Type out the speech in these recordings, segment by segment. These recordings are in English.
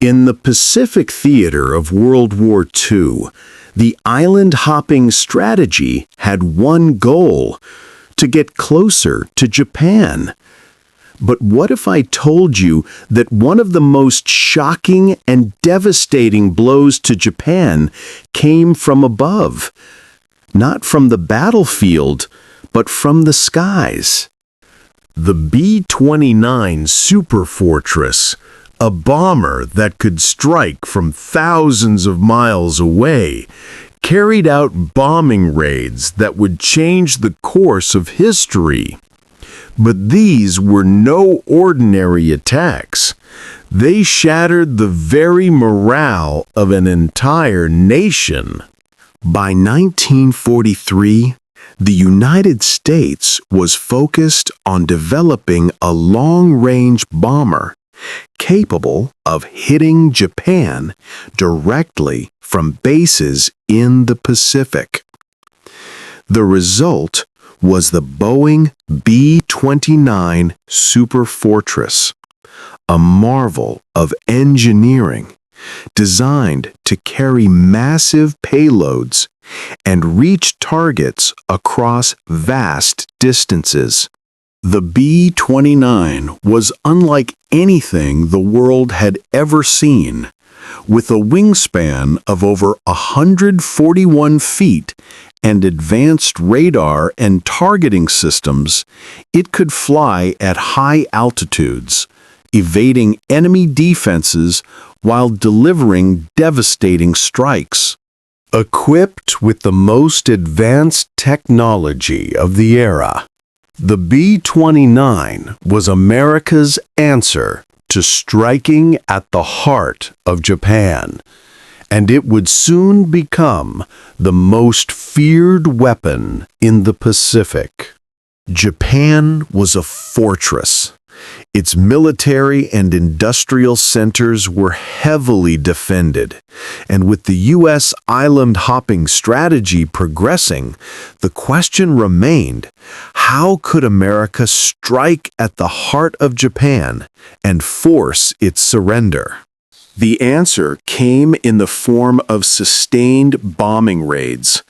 In the Pacific theater of World War II, the island-hopping strategy had one goal: to get closer to Japan. But what if I told you that one of the most shocking and devastating blows to Japan came from above? Not from the battlefield, but from the skies. The B-29 Superfortress, a bomber that could strike from thousands of miles away, carried out bombing raids that would change the course of history. But these were no ordinary attacks. They shattered the very morale of an entire nation. By 1943, the United States was focused on developing a long-range bomber capable of hitting Japan directly from bases in the Pacific. The result was the Boeing B-29 Superfortress, a marvel of engineering designed to carry massive payloads and reach targets across vast distances. The B-29 was unlike anything the world had ever seen. With a wingspan of over 141 feet and advanced radar and targeting systems, it could fly at high altitudes, evading enemy defenses while delivering devastating strikes. Equipped with the most advanced technology of the era, the B-29 was America's answer to striking at the heart of Japan, and it would soon become the most feared weapon in the Pacific. Japan was a fortress. Its military and industrial centers were heavily defended, and with the U.S. island-hopping strategy progressing, the question remained: how could America strike at the heart of Japan and force its surrender? The answer came in the form of sustained bombing raids.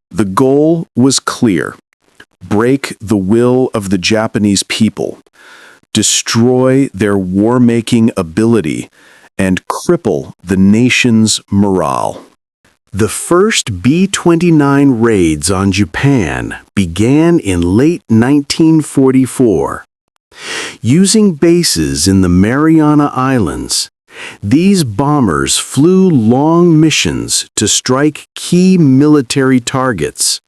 The goal was clear: break the will of the Japanese people, destroy their war-making ability, and cripple the nation's morale. The first B-29 raids on Japan began in late 1944. Using bases in the Mariana Islands, these bombers flew long missions to strike key military targets.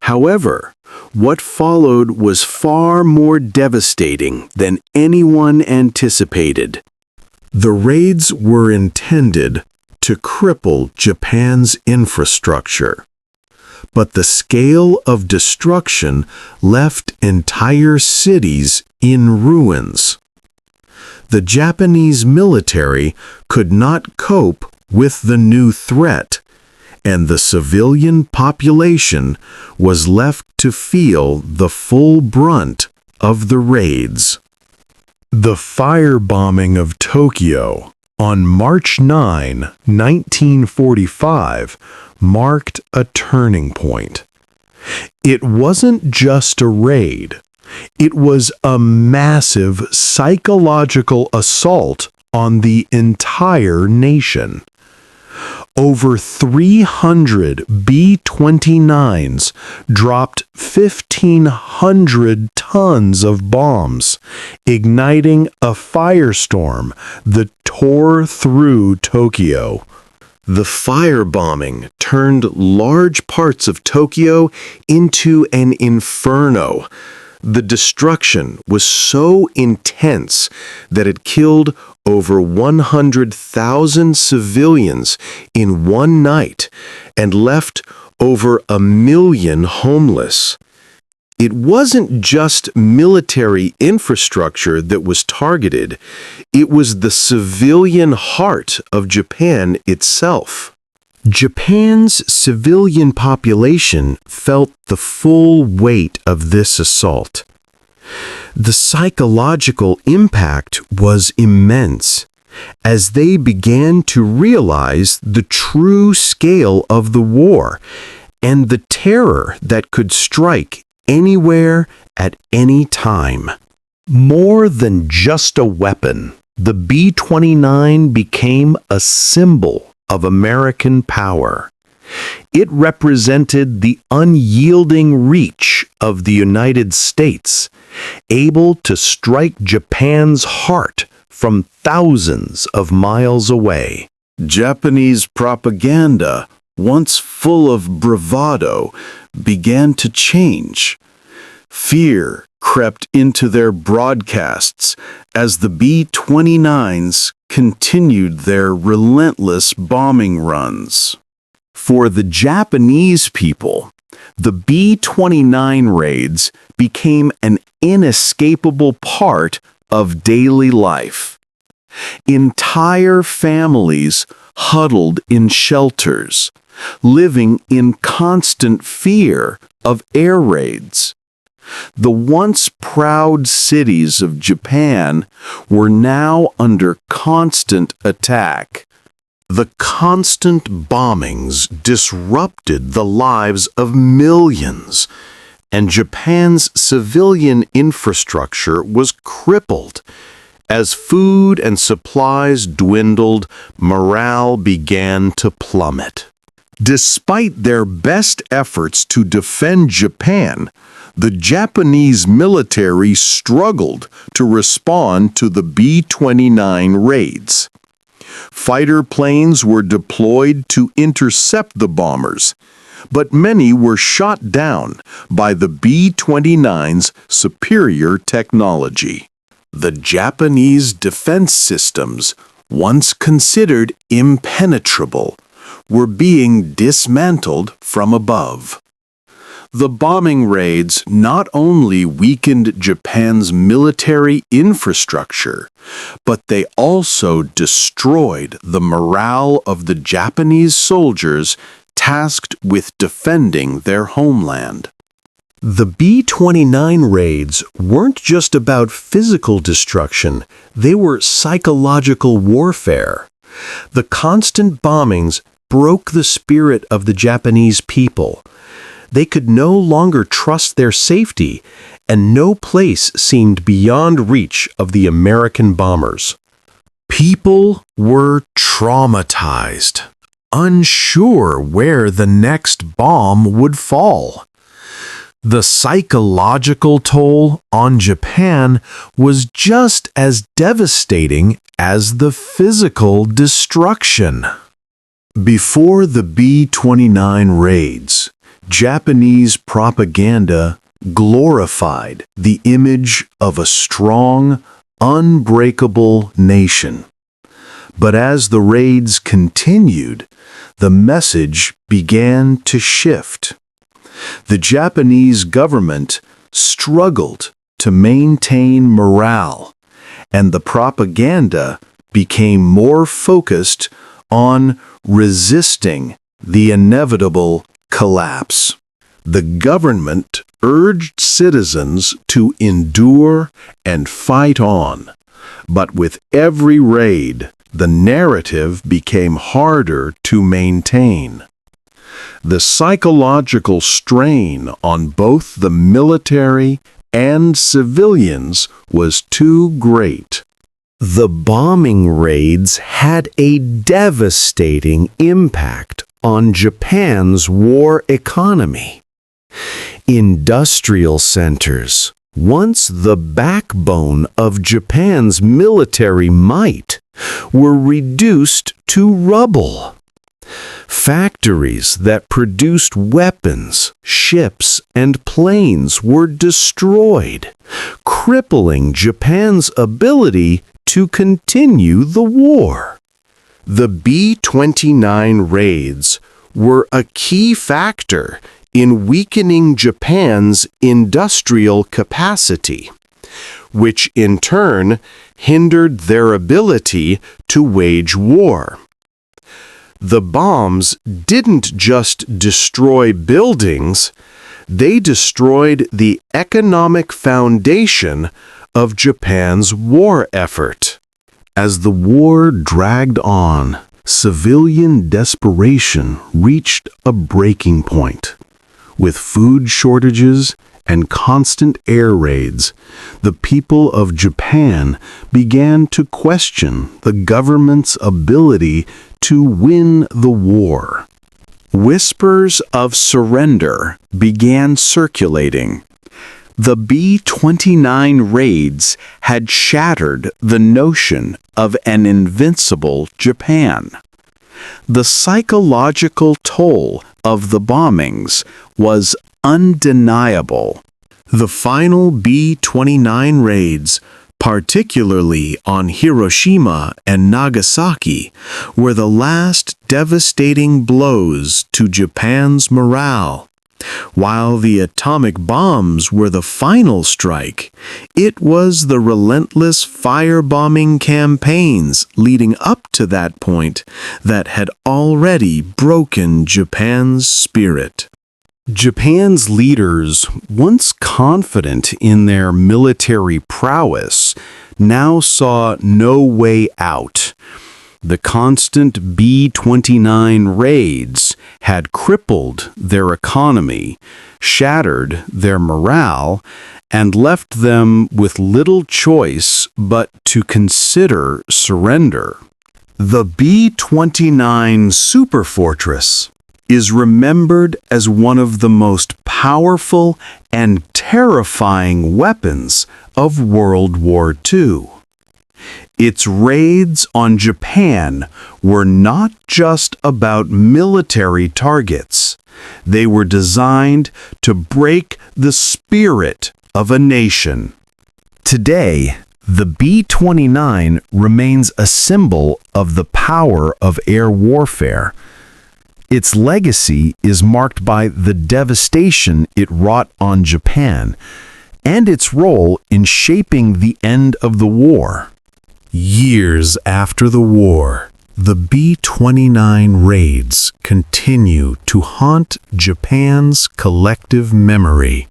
However, what followed was far more devastating than anyone anticipated. The raids were intended to cripple Japan's infrastructure, but the scale of destruction left entire cities in ruins. The Japanese military could not cope with the new threat, and the civilian population was left to feel the full brunt of the raids. The firebombing of Tokyo on March 9, 1945, marked a turning point. It wasn't just a raid. It was a massive psychological assault on the entire nation. Over 300 B-29s dropped 1,500 tons of bombs, igniting a firestorm that tore through Tokyo. The firebombing turned large parts of Tokyo into an inferno. The destruction was so intense that it killed over 100,000 civilians in one night and left over 1 million homeless. It wasn't just military infrastructure that was targeted, it was the civilian heart of Japan itself. Japan's civilian population felt the full weight of this assault. The psychological impact was immense. as they began to realize the true scale of the war and the terror that could strike anywhere at any time. More than just a weapon, the B-29 became a symbol of American power. It represented the unyielding reach of the United States, able to strike Japan's heart from thousands of miles away. Japanese propaganda, once full of bravado, began to change. Fear crept into their broadcasts as the B-29s continued their relentless bombing runs. For the Japanese people, the B-29 raids became an inescapable part of daily life. Entire families huddled in shelters, living in constant fear of air raids. The once proud cities of Japan were now under constant attack. The constant bombings disrupted the lives of millions, and Japan's civilian infrastructure was crippled. As food and supplies dwindled, morale began to plummet. Despite their best efforts to defend Japan, the Japanese military struggled to respond to the B-29 raids. Fighter planes were deployed to intercept the bombers, but many were shot down by the B-29's superior technology. The Japanese defense systems, once considered impenetrable, were being dismantled from above. The bombing raids not only weakened Japan's military infrastructure, but they also destroyed the morale of the Japanese soldiers tasked with defending their homeland. The B-29 raids weren't just about physical destruction, they were psychological warfare. The constant bombings broke the spirit of the Japanese people. They could no longer trust their safety, and no place seemed beyond reach of the American bombers. People were traumatized, unsure where the next bomb would fall. The psychological toll on Japan was just as devastating as the physical destruction. Before the B-29 raids, Japanese propaganda glorified the image of a strong, unbreakable nation. But as the raids continued, the message began to shift. The Japanese government struggled to maintain morale, and the propaganda became more focused on resisting the inevitable collapse. The government urged citizens to endure and fight on, but with every raid, the narrative became harder to maintain. The psychological strain on both the military and civilians was too great. The bombing raids had a devastating impact on Japan's war economy. Industrial centers, once the backbone of Japan's military might, were reduced to rubble. Factories that produced weapons, ships, and planes were destroyed, crippling Japan's ability to continue the war. The B-29 raids were a key factor in weakening Japan's industrial capacity, which in turn hindered their ability to wage war. The bombs didn't just destroy buildings, they destroyed the economic foundation of Japan's war effort. As the war dragged on, civilian desperation reached a breaking point. With food shortages and constant air raids, the people of Japan began to question the government's ability to win the war. Whispers of surrender began circulating. The B-29 raids had shattered the notion of an invincible Japan. The psychological toll of the bombings was undeniable. The final B-29 raids, particularly on Hiroshima and Nagasaki, were the last devastating blows to Japan's morale. While the atomic bombs were the final strike, it was the relentless firebombing campaigns leading up to that point that had already broken Japan's spirit. Japan's leaders, once confident in their military prowess, now saw no way out. The constant B-29 raids had crippled their economy, shattered their morale, and left them with little choice but to consider surrender. The B-29 Superfortress is remembered as one of the most powerful and terrifying weapons of World War II. Its raids on Japan were not just about military targets. They were designed to break the spirit of a nation. Today, the B-29 remains a symbol of the power of air warfare. Its legacy is marked by the devastation it wrought on Japan and its role in shaping the end of the war. Years after the war, the B-29 raids continue to haunt Japan's collective memory.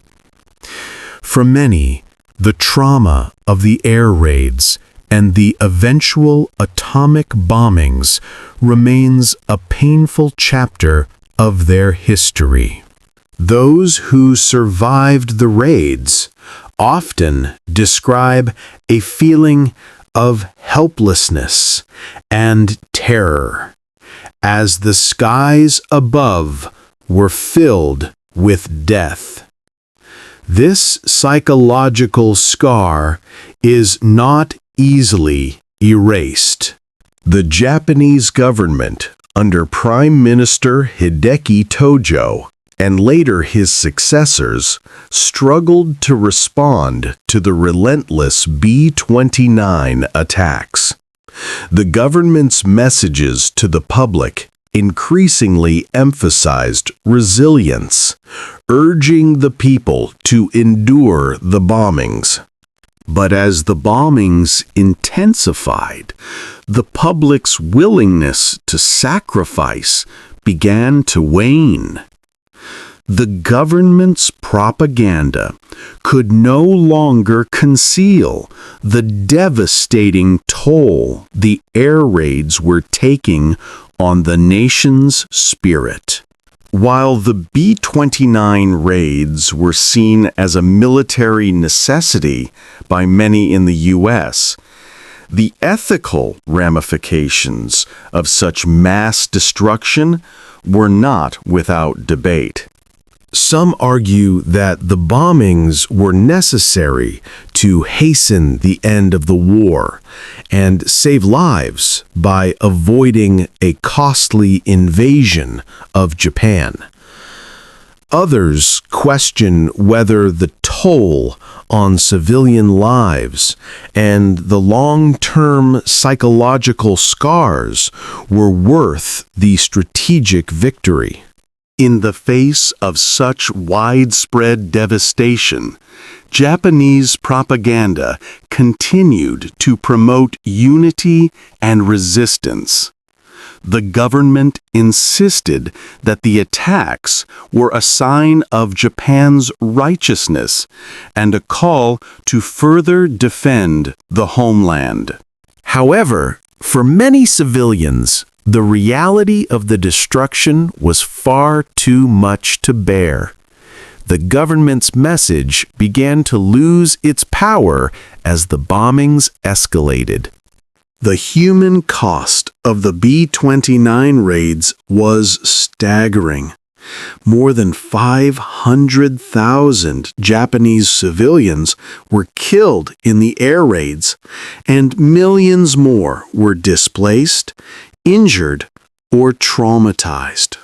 For many, the trauma of the air raids and the eventual atomic bombings remains a painful chapter of their history. Those who survived the raids often describe a feeling of helplessness and terror, as the skies above were filled with death. This psychological scar is not easily erased. The Japanese government, under Prime Minister Hideki Tojo, and later his successors, struggled to respond to the relentless B-29 attacks. The government's messages to the public increasingly emphasized resilience, urging the people to endure the bombings. But as the bombings intensified, the public's willingness to sacrifice began to wane. The government's propaganda could no longer conceal the devastating toll the air raids were taking on the nation's spirit. While the B-29 raids were seen as a military necessity by many in the U.S., the ethical ramifications of such mass destruction were not without debate. Some argue that the bombings were necessary to hasten the end of the war and save lives by avoiding a costly invasion of Japan. Others question whether the toll on civilian lives and the long-term psychological scars were worth the strategic victory. In the face of such widespread devastation, Japanese propaganda continued to promote unity and resistance. The government insisted that the attacks were a sign of Japan's righteousness and a call to further defend the homeland. However, for many civilians, the reality of the destruction was far too much to bear. The government's message began to lose its power as the bombings escalated. The human cost of the B-29 raids was staggering. More than 500,000 Japanese civilians were killed in the air raids, and millions more were displaced, injured, or traumatized.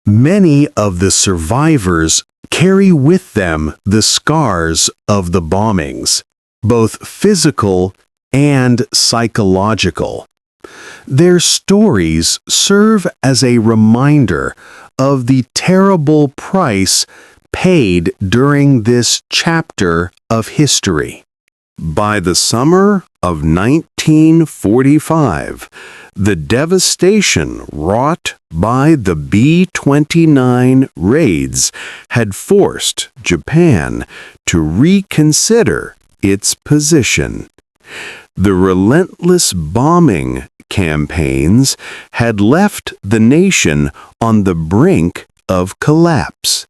Many of the survivors carry with them the scars of the bombings, both physical and psychological. Their stories serve as a reminder of the terrible price paid during this chapter of history. By the summer of 1945, the devastation wrought by the B-29 raids had forced Japan to reconsider its position. The relentless bombing campaigns had left the nation on the brink of collapse.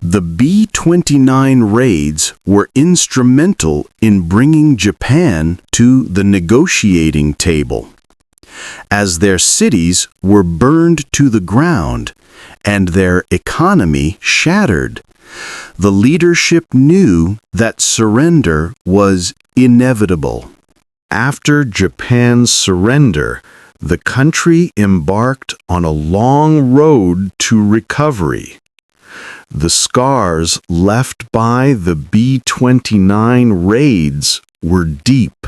The B-29 raids were instrumental in bringing Japan to the negotiating table. As their cities were burned to the ground and their economy shattered, the leadership knew that surrender was inevitable. After Japan's surrender, the country embarked on a long road to recovery. The scars left by the B-29 raids were deep,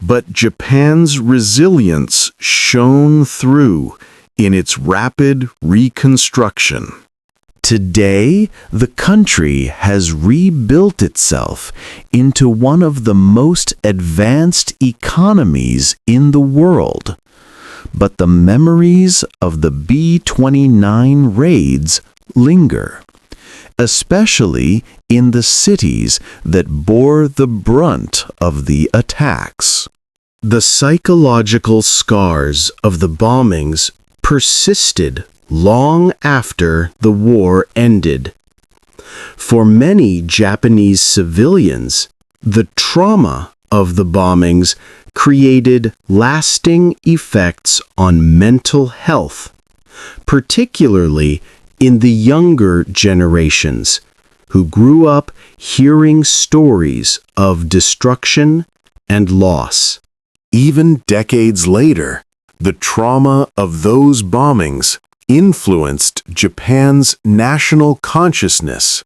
but Japan's resilience shone through in its rapid reconstruction. Today, the country has rebuilt itself into one of the most advanced economies in the world. But the memories of the B-29 raids linger, especially in the cities that bore the brunt of the attacks. The psychological scars of the bombings persisted long after the war ended. For many Japanese civilians, the trauma of the bombings created lasting effects on mental health, particularly in the younger generations, who grew up hearing stories of destruction and loss. Even decades later, the trauma of those bombings influenced Japan's national consciousness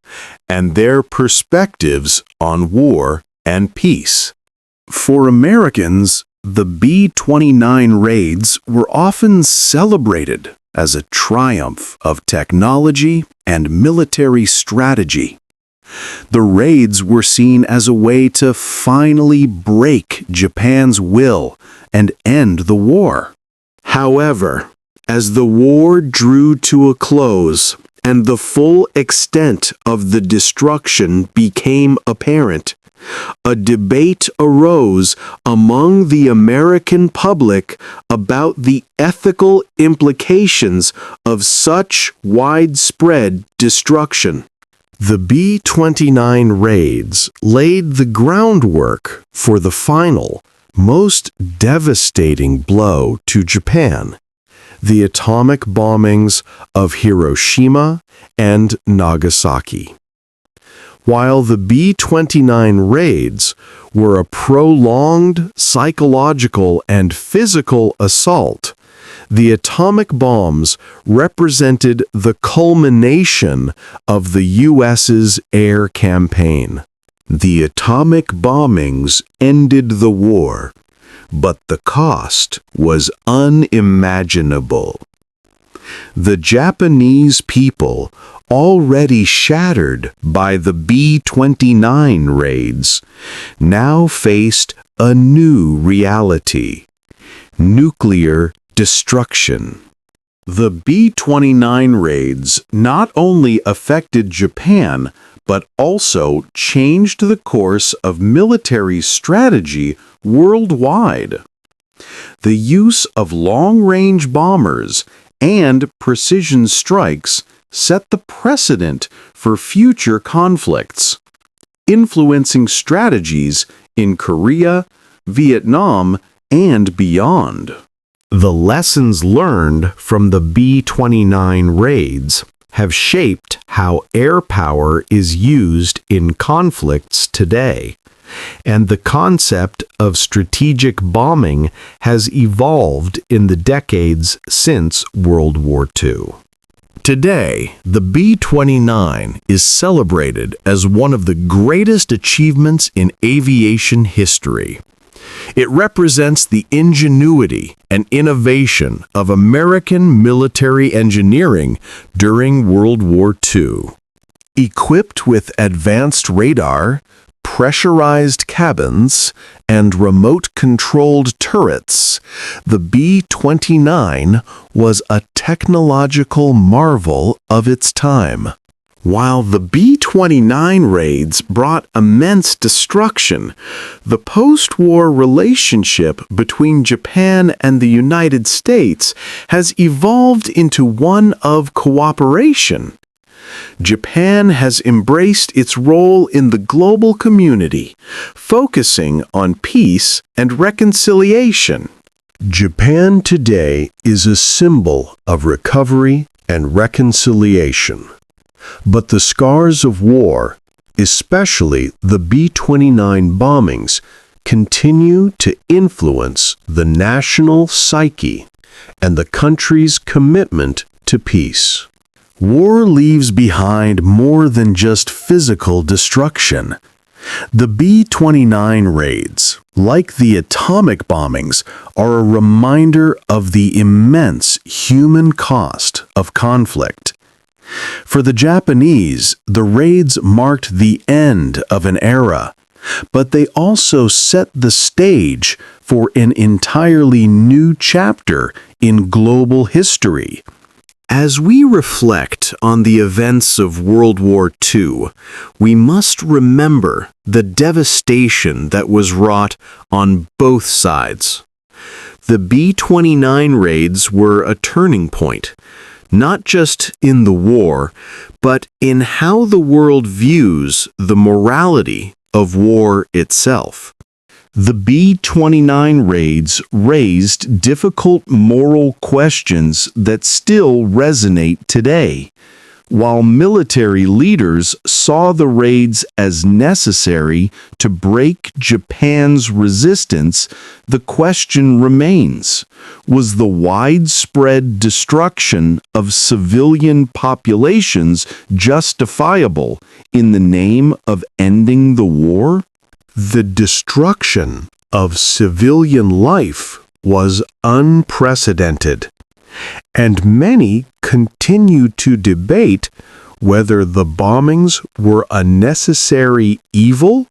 and their perspectives on war and peace. For Americans, the B-29 raids were often celebrated as a triumph of technology and military strategy. The raids were seen as a way to finally break Japan's will and end the war. However, as the war drew to a close and the full extent of the destruction became apparent, a debate arose among the American public about the ethical implications of such widespread destruction. The B-29 raids laid the groundwork for the final, most devastating blow to Japan: the atomic bombings of Hiroshima and Nagasaki. While the B-29 raids were a prolonged psychological and physical assault, the atomic bombs represented the culmination of the U.S.'s air campaign. The atomic bombings ended the war, but the cost was unimaginable. The Japanese people, already shattered by the B-29 raids, now faced a new reality: nuclear destruction. The B-29 raids not only affected Japan, but also changed the course of military strategy worldwide. The use of long-range bombers and precision strikes set the precedent for future conflicts, influencing strategies in Korea, Vietnam, and beyond. The lessons learned from the B-29 raids have shaped how air power is used in conflicts today, and the concept of strategic bombing has evolved in the decades since World War II. Today, the B-29 is celebrated as one of the greatest achievements in aviation history. It represents the ingenuity and innovation of American military engineering during World War II. Equipped with advanced radar, pressurized cabins, and remote-controlled turrets, the B-29 was a technological marvel of its time. While the B-29 raids brought immense destruction, the post-war relationship between Japan and the United States has evolved into one of cooperation. Japan has embraced its role in the global community, focusing on peace and reconciliation. Japan today is a symbol of recovery and reconciliation. But the scars of war, especially the B-29 bombings, continue to influence the national psyche and the country's commitment to peace. War leaves behind more than just physical destruction. The B-29 raids, like the atomic bombings, are a reminder of the immense human cost of conflict. For the Japanese, the raids marked the end of an era, but they also set the stage for an entirely new chapter in global history. As we reflect on the events of World War II, we must remember the devastation that was wrought on both sides. The B-29 raids were a turning point, not just in the war, but in how the world views the morality of war itself. The B-29 raids raised difficult moral questions that still resonate today. While military leaders saw the raids as necessary to break Japan's resistance, the question remains: was the widespread destruction of civilian populations justifiable in the name of ending the war? The destruction of civilian life was unprecedented, and many continue to debate whether the bombings were a necessary evil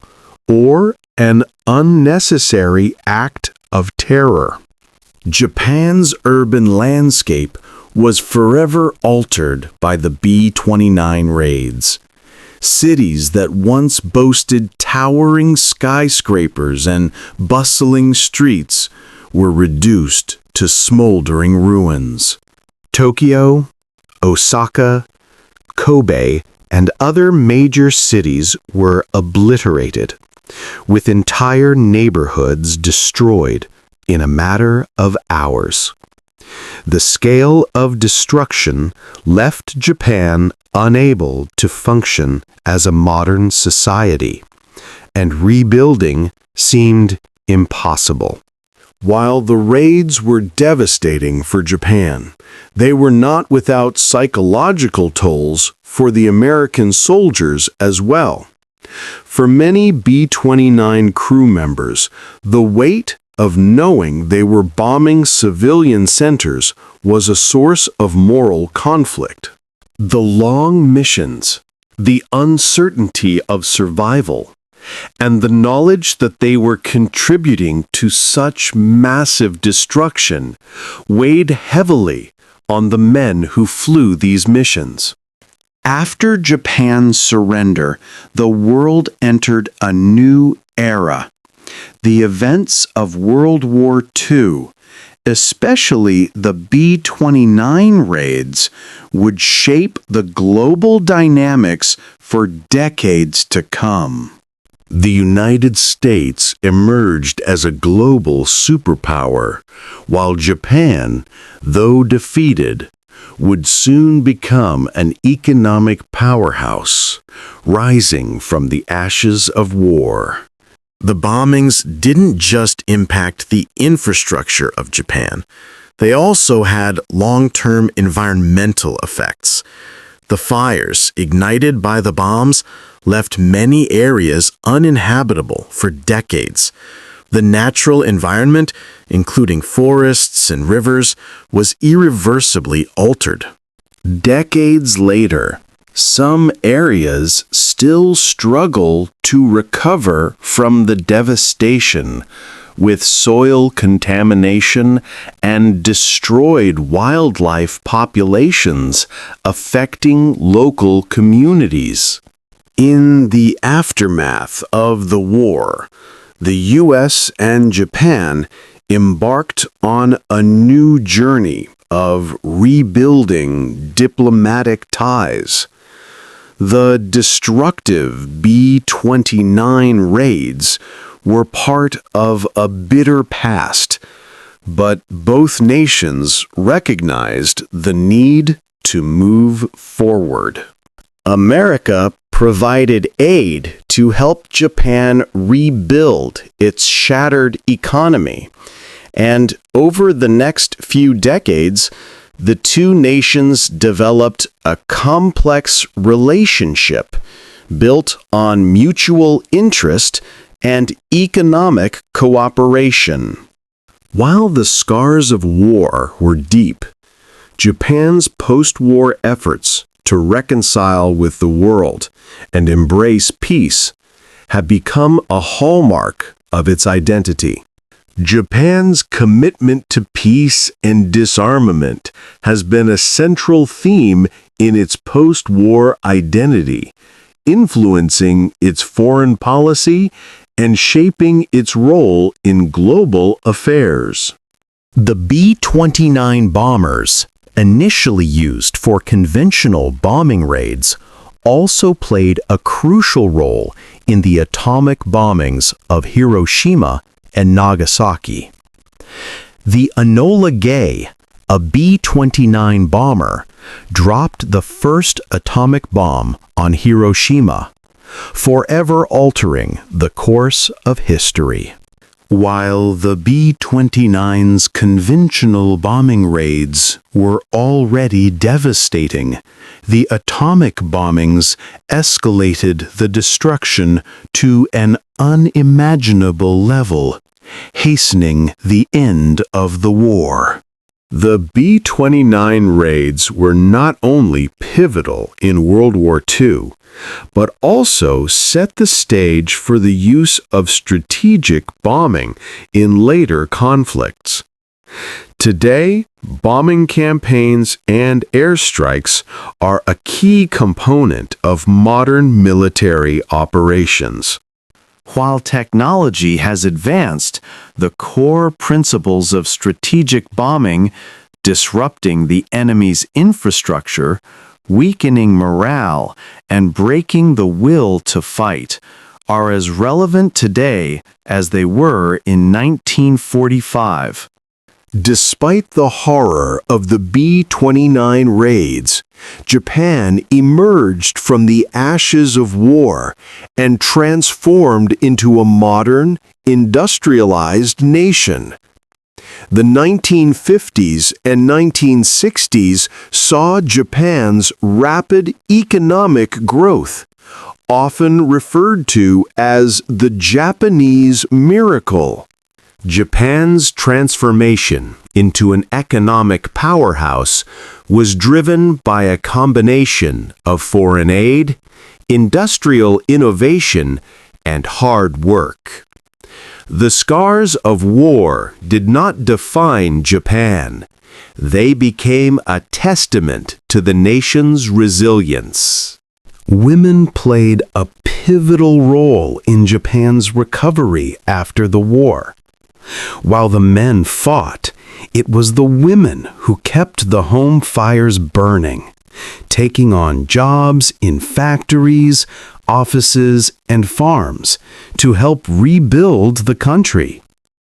or an unnecessary act of terror. Japan's urban landscape was forever altered by the B-29 raids. Cities that once boasted towering skyscrapers and bustling streets were reduced to smoldering ruins. Tokyo, Osaka, Kobe, and other major cities were obliterated, with entire neighborhoods destroyed in a matter of hours. The scale of destruction left Japan unable to function as a modern society, and rebuilding seemed impossible. While the raids were devastating for Japan, they were not without psychological tolls for the American soldiers as well. For many B-29 crew members, the weight of knowing they were bombing civilian centers was a source of moral conflict. The long missions, the uncertainty of survival, and the knowledge that they were contributing to such massive destruction weighed heavily on the men who flew these missions. After Japan's surrender, the world entered a new era. The events of World War II, especially the B-29 raids, would shape the global dynamics for decades to come. The United States emerged as a global superpower, while Japan, though defeated, would soon become an economic powerhouse, rising from the ashes of war. The bombings didn't just impact the infrastructure of Japan. They also had long-term environmental effects. The fires ignited by the bombs left many areas uninhabitable for decades. The natural environment, including forests and rivers, was irreversibly altered. Decades later, some areas still struggle to recover from the devastation, with soil contamination and destroyed wildlife populations affecting local communities. In the aftermath of the war, the U.S. and Japan embarked on a new journey of rebuilding diplomatic ties. The destructive B-29 raids were part of a bitter past, but both nations recognized the need to move forward. America provided aid to help Japan rebuild its shattered economy, and over the next few decades, the two nations developed a complex relationship built on mutual interest and economic cooperation. While the scars of war were deep, Japan's post-war efforts to reconcile with the world and embrace peace have become a hallmark of its identity. Japan's commitment to peace and disarmament has been a central theme in its post-war identity, influencing its foreign policy and shaping its role in global affairs. The B-29 bombers, initially used for conventional bombing raids, also played a crucial role in the atomic bombings of Hiroshima and Nagasaki. The Enola Gay, a B-29 bomber, dropped the first atomic bomb on Hiroshima, forever altering the course of history. While the B-29's conventional bombing raids were already devastating, the atomic bombings escalated the destruction to an unimaginable level, hastening the end of the war. The B-29 raids were not only pivotal in World War II, but also set the stage for the use of strategic bombing in later conflicts. Today, bombing campaigns and airstrikes are a key component of modern military operations. While technology has advanced, the core principles of strategic bombing, disrupting the enemy's infrastructure, weakening morale, and breaking the will to fight, are as relevant today as they were in 1945. Despite the horror of the B-29 raids, Japan emerged from the ashes of war and transformed into a modern, industrialized nation. The 1950s and 1960s saw Japan's rapid economic growth, often referred to as the Japanese miracle. Japan's transformation into an economic powerhouse was driven by a combination of foreign aid, industrial innovation, and hard work. The scars of war did not define Japan. They became a testament to the nation's resilience. Women played a pivotal role in Japan's recovery after the war. While the men fought, it was the women who kept the home fires burning, taking on jobs in factories, offices, and farms to help rebuild the country.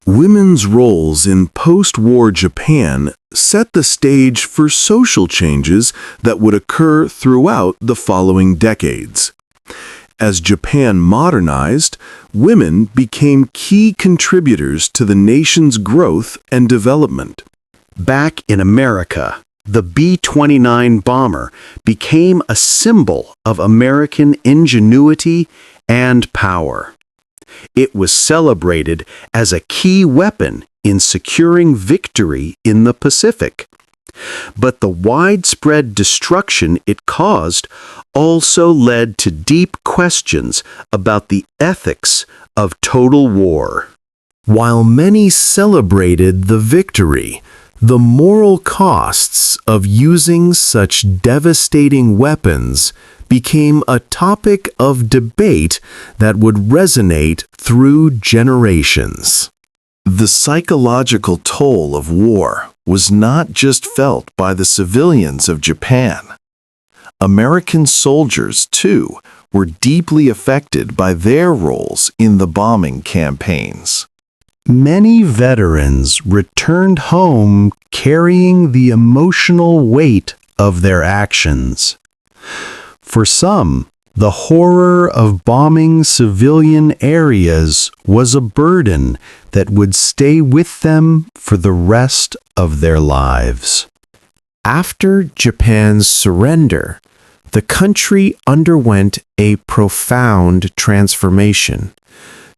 Women's roles in post-war Japan set the stage for social changes that would occur throughout the following decades. As Japan modernized, women became key contributors to the nation's growth and development. Back in America, the B-29 bomber became a symbol of American ingenuity and power. It was celebrated as a key weapon in securing victory in the Pacific. But the widespread destruction it caused also led to deep questions about the ethics of total war. While many celebrated the victory, the moral costs of using such devastating weapons became a topic of debate that would resonate through generations. The psychological toll of war was not just felt by the civilians of Japan. American soldiers, too, were deeply affected by their roles in the bombing campaigns. Many veterans returned home carrying the emotional weight of their actions. For some, the horror of bombing civilian areas was a burden that would stay with them for the rest of their lives. After Japan's surrender, the country underwent a profound transformation,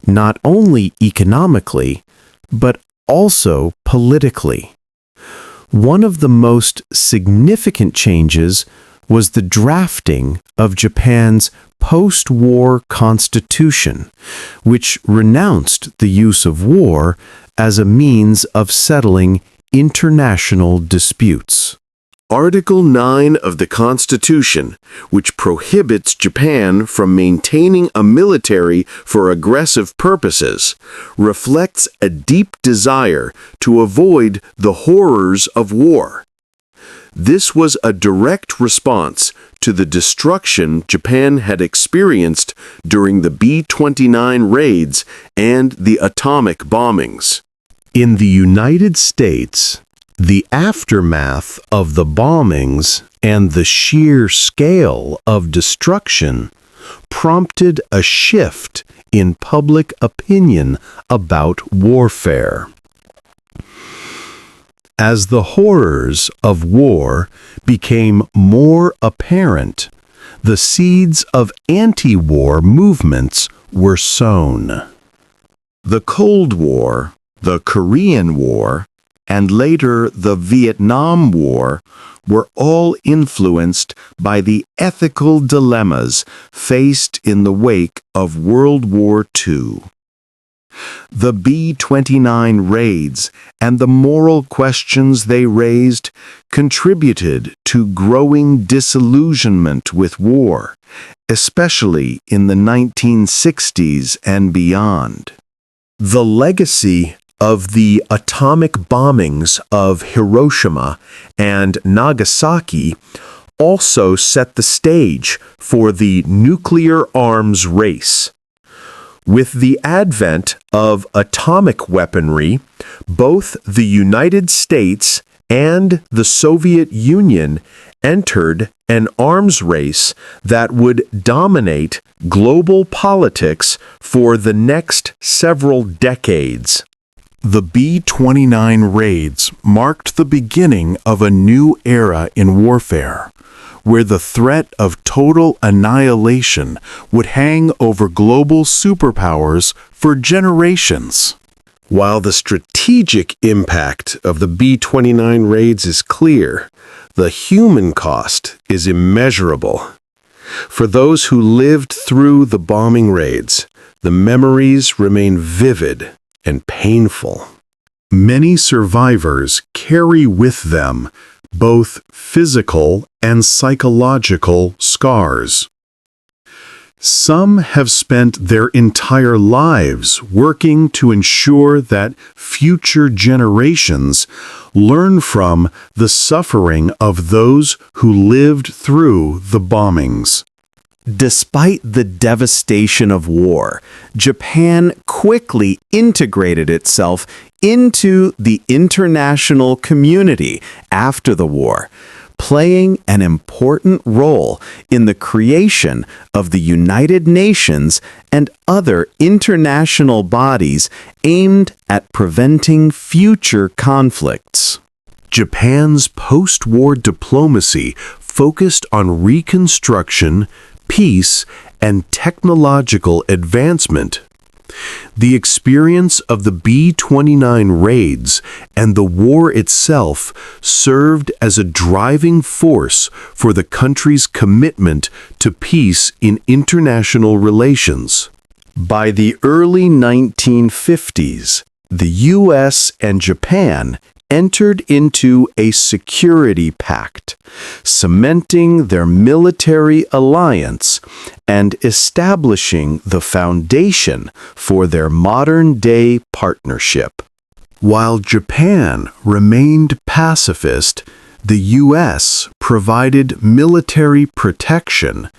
not only economically, but also politically. One of the most significant changes was the drafting of Japan's post-war constitution, which renounced the use of war as a means of settling international disputes. Article 9 of the Constitution, which prohibits Japan from maintaining a military for aggressive purposes, reflects a deep desire to avoid the horrors of war. This was a direct response to the destruction Japan had experienced during the B-29 raids and the atomic bombings. In the United States, the aftermath of the bombings and the sheer scale of destruction prompted a shift in public opinion about warfare. As the horrors of war became more apparent, the seeds of anti-war movements were sown. The Cold War, the Korean War, and later the Vietnam War were all influenced by the ethical dilemmas faced in the wake of World War II. The B-29 raids and the moral questions they raised contributed to growing disillusionment with war, especially in the 1960s and beyond. The legacy of the atomic bombings of Hiroshima and Nagasaki also set the stage for the nuclear arms race. With the advent of atomic weaponry, both the United States and the Soviet Union entered an arms race that would dominate global politics for the next several decades. The B-29 raids marked the beginning of a new era in warfare, where the threat of total annihilation would hang over global superpowers for generations. While the strategic impact of the B-29 raids is clear, the human cost is immeasurable. For those who lived through the bombing raids, the memories remain vivid and painful. Many survivors carry with them both physical and psychological scars. Some have spent their entire lives working to ensure that future generations learn from the suffering of those who lived through the bombings. Despite the devastation of war, Japan quickly integrated itself into the international community after the war, playing an important role in the creation of the United Nations and other international bodies aimed at preventing future conflicts. Japan's post-war diplomacy focused on reconstruction, peace, and technological advancement. The experience of the B-29 raids and the war itself served as a driving force for the country's commitment to peace in international relations. By the early 1950s, the U.S. and Japan entered into a security pact, cementing their military alliance and establishing the foundation for their modern-day partnership. While Japan remained pacifist, the U.S. provided military protection,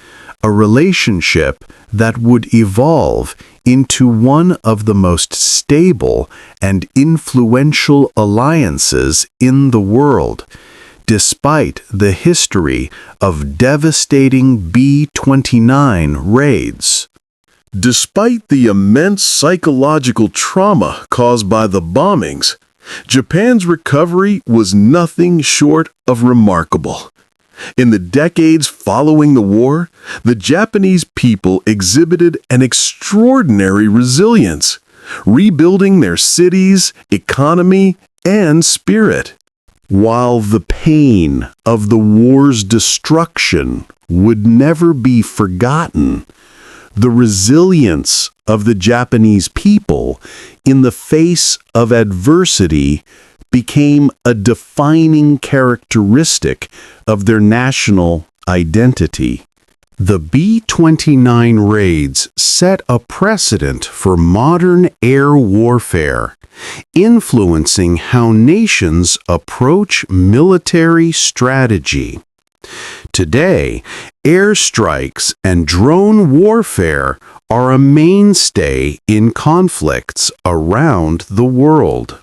a relationship that would evolve into one of the most stable and influential alliances in the world, despite the history of devastating B-29 raids. Despite the immense psychological trauma caused by the bombings, Japan's recovery was nothing short of remarkable. In the decades following the war, the Japanese people exhibited an extraordinary resilience, rebuilding their cities, economy, and spirit. While the pain of the war's destruction would never be forgotten, the resilience of the Japanese people in the face of adversity became a defining characteristic of their national identity. The B-29 raids set a precedent for modern air warfare, influencing how nations approach military strategy. Today, airstrikes and drone warfare are a mainstay in conflicts around the world.